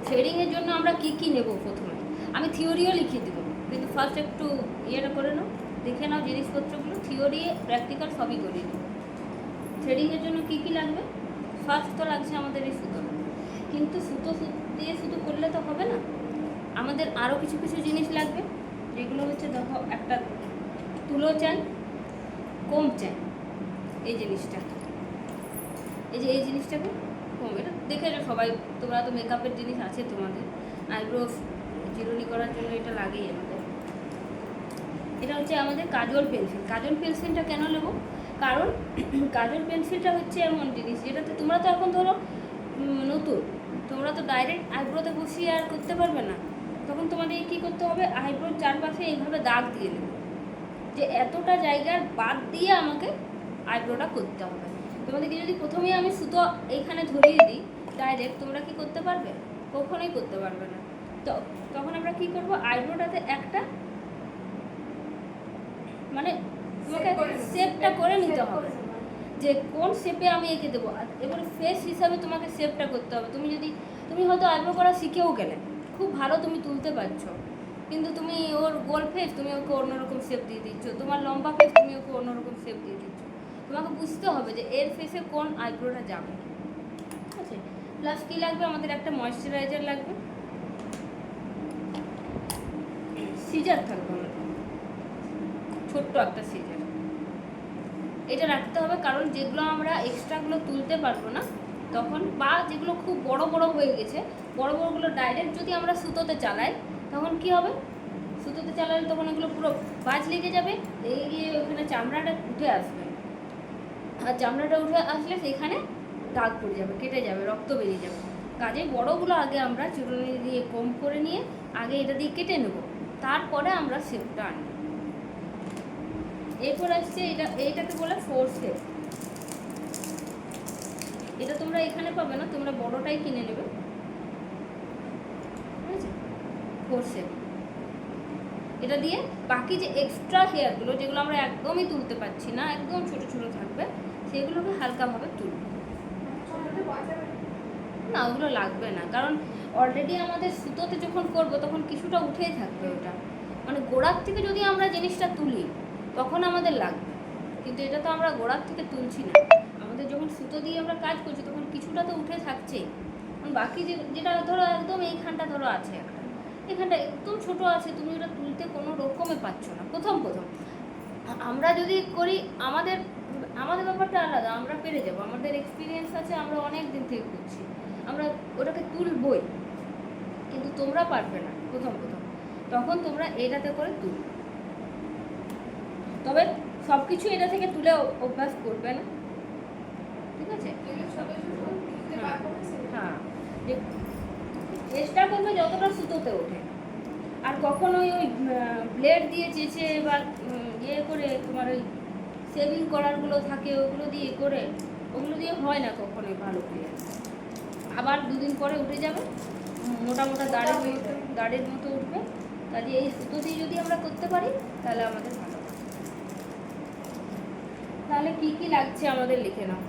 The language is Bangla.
থ্রেডিংয়ের জন্য আমরা কি কি নেব প্রথমে, আমি থিওরিও লিখিয়ে দেবো, কিন্তু ফার্স্ট একটু ইয়েটা করে নাও, দেখে নাও জিনিসপত্রগুলো, থিওরি প্র্যাকটিক্যাল সবই করিয়ে দেবো। থ্রেডিংয়ের জন্য কি কি লাগবে? ফার্স্ট তো লাগছে আমাদের এই সুতো, কিন্তু সুতো দিয়ে শুধু করলে তো হবে না, আমাদের আরও কিছু কিছু জিনিস লাগবে, যেগুলো হচ্ছে দেখো একটা তুলো চেন, কোম চেন, এই জিনিসটা, এই জিনিসটাকে কম, এটা দেখে না সবাই, তোমরা তো মেকআপের জিনিস আছে তোমাদের, আইব্রো চিরুনি করার জন্য এটা লাগেই আমাদের। এটা হচ্ছে আমাদের কাজল পেন্সিল। কাজল পেন্সিলটা কেন নেবো? কারণ কাজল পেন্সিলটা হচ্ছে এমন জিনিস যেটাতে তোমরা তো এখন ধরো নতুন, তোমরা তো ডাইরেক্ট আইব্রোতে বসিয়ে আর করতে পারবে না, তখন তোমাদের কী করতে হবে, আইব্রোর চারপাশে এইভাবে দাগ দিয়ে নেবে, যে এতটা জায়গার বাদ দিয়ে আমাকে আইব্রোটা করতে হবে। তোমাদেরকে যদি প্রথমেই আমি সুতো এইখানে ধরিয়ে দিই ডাইরেক্ট, তোমরা কি করতে পারবে? কখনোই করতে পারবে না। তো তখন আমরা কি করব, আইব্রোটাতে একটা মানে তোমাকে শেপটা করে নিতে হবে, যে কোন শেপে আমি এঁকে দেবো। এবার ফেস হিসাবে তোমাকে শেপটা করতে হবে। তুমি হয়তো আইব্রো করা শিখেও গেলে, খুব ভালো তুমি তুলতে পারছো, কিন্তু তুমি ওর গোল ফেস তুমি ওকে অন্যরকম শেপ দিয়ে দিচ্ছ, তোমার লম্বা ফেস তুমি ওকে অন্যরকম শেপ দিয়ে দিচ্ছ। তোমাকে বুঝতে হবে যে এর ফেসে কোন আইব্রোটা যাবে, ঠিক আছে? প্লাস কী লাগবে, আমাদের একটা ময়েশ্চারাইজার লাগবে, সিজার থাকবে আমাদের, ছোট্ট একটা সিজার, এটা রাখতে হবে। কারণ যেগুলো আমরা এক্সট্রাগুলো তুলতে পারবো না তখন, বা যেগুলো খুব বড় বড় হয়ে গেছে, বড় বড়গুলো ডাইরেক্ট যদি আমরা সুতোতে চালাই তখন কি হবে, সুতোতে চালালে তখন এগুলো পুরো বাজ লেগে যাবে, লেগে গিয়ে ওখানে চামড়াটা উঠে আসবে, আর চামড়াটা উঠে আসলে সেখানে দাগ পড়ে যাবে, কেটে যাবে, রক্ত বেরিয়ে যাবে। কাজে বড়গুলো আগে আমরা চিরুনি দিয়ে কম করে নিয়ে আগে এটা দিয়ে কেটে নেব, তারপরে আমরা শেপটা আনব। এরপর আসছে এইটাকে বলে ফোর শেপ। এটা তোমরা এখানে পাবে না, তোমরা বড়টাই কিনে নেবে, ঠিক আছে? ফোর শেপ, এটা দিয়ে বাকি যে এক্সট্রা হেয়ারগুলো যেগুলো আমরা একদমই তুলতে পারছি না, একদম ছোট ছোট থাকবে, সেগুলোকে হালকাভাবে তুলব না, ওগুলো লাগবে না, কারণ অলরেডি আমাদের সুতোতে যখন করব তখন কিছুটা উঠেই থাকবে, ওটা মানে গোড়ার থেকে যদি আমরা জিনিসটা তুলি তখন আমাদের লাগবে, কিন্তু এটা তো আমরা গোড়ার থেকে তুলছি না, আমাদের যখন সুতো দিয়ে আমরা কাজ করছি তখন কিছুটা তো উঠে থাকছেই। বাকি যেটা ধরো একদম এইখানটা ধরো আছে একটা, এখানটা একদম ছোট আছে, তুমি ওটা তুলতে কোনো রকমে পাচ্ছ না প্রথম। আমরা যদি করি আমাদের ব্যাপারটা আলাদা, আমরা পেরে যাবো, আমাদের এক্সপিরিয়েন্স আছে, আমরা অনেক দিন থেকে করছি, আমরা ওটাকে তুলবই, কিন্তু তোমরা পারবে না প্রথম, তখন তোমরা এটাতে করে তুলবে, তবে সব কিছু এটা থেকে তুলে অভ্যাস করবে না, ঠিক আছে? হ্যাঁ, যে চেষ্টা করবে যতটা সুতোতে ওঠে, আর কখনোই ওই ব্লেড দিয়ে চেঁচে বা ইয়ে করে তোমার ওই সেভিং করারগুলো থাকে ওগুলো দিয়ে করে, ওগুলো দিয়ে হয় না কখনোই ভালো করে, আবার দুদিন পরে উঠে যাবে, মোটা মোটা দাড়ের মতো উঠবে। কাজে এই সুতো দিয়ে যদি আমরা করতে পারি তাহলে আমাদের ভালো। তাহলে কি কি লাগছে আমাদের লিখে নাও।